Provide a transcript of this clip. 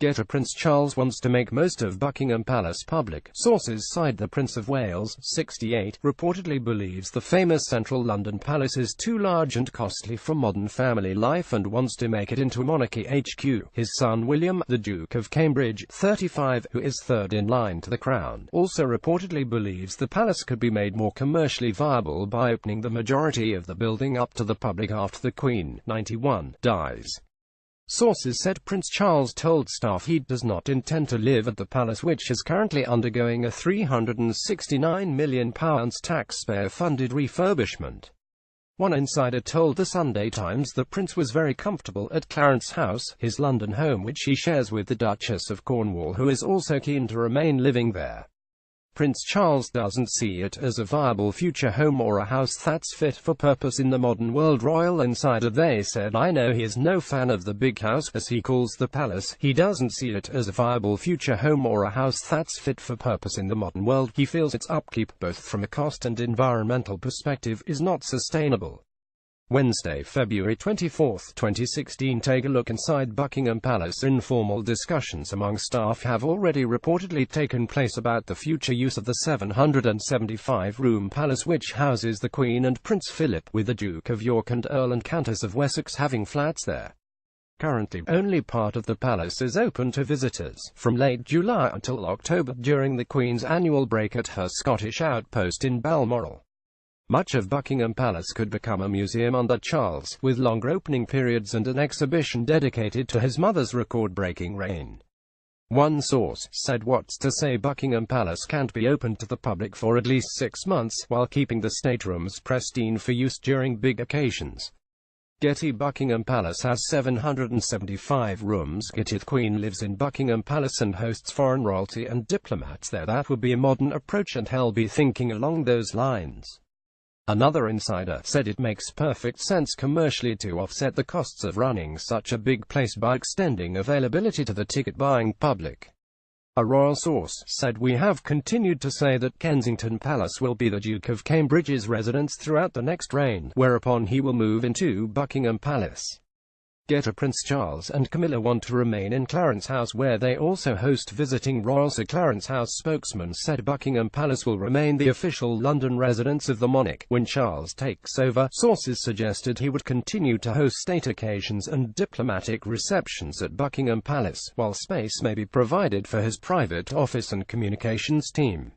GettyPrince Charles wants to make most of Buckingham Palace public. Sources cite the Prince of Wales, 68, reportedly believes the famous central London palace is too large and costly for modern family life and wants to make it into a monarchy HQ. His son William, the Duke of Cambridge, 35, who is third in line to the crown, also reportedly believes the palace could be made more commercially viable by opening the majority of the building up to the public after the Queen, 91, dies. Sources said Prince Charles told staff he does not intend to live at the palace, which is currently undergoing a £369 million taxpayer-funded refurbishment. One insider told the Sunday Times the prince was very comfortable at Clarence House, his London home, which he shares with the Duchess of Cornwall, who is also keen to remain living there. Prince Charles doesn't see it as a viable future home or a house that's fit for purpose in the modern world. Royal insider they said, I know he is no fan of the big house, as he calls the palace. He doesn't see it as a viable future home or a house that's fit for purpose in the modern world. He feels its upkeep, both from a cost and environmental perspective, is not sustainable. Wednesday, February 24, 2016. Take a look inside Buckingham Palace. Informal discussions among staff have already reportedly taken place about the future use of the 775-room palace, which houses the Queen and Prince Philip, with the Duke of York and Earl and Countess of Wessex having flats there. Currently, only part of the palace is open to visitors, from late July until October, during the Queen's annual break at her Scottish outpost in Balmoral. Much of Buckingham Palace could become a museum under Charles, with longer opening periods and an exhibition dedicated to his mother's record-breaking reign. One source said, "What's to say Buckingham Palace can't be opened to the public for at least 6 months, while keeping the staterooms pristine for use during big occasions?" Getty. Buckingham Palace has 775 rooms. Getty. The Queen lives in Buckingham Palace and hosts foreign royalty and diplomats there. That would be a modern approach, and he'll be thinking along those lines. Another insider said it makes perfect sense commercially to offset the costs of running such a big place by extending availability to the ticket-buying public. A royal source said, "We have continued to say that Kensington Palace will be the Duke of Cambridge's residence throughout the next reign, whereupon he will move into Buckingham Palace. Prince Charles and Camilla want to remain in Clarence House, where they also host visiting royals." A Clarence House spokesman said Buckingham Palace will remain the official London residence of the monarch when Charles takes over. Sources suggested he would continue to host state occasions and diplomatic receptions at Buckingham Palace, while space may be provided for his private office and communications team.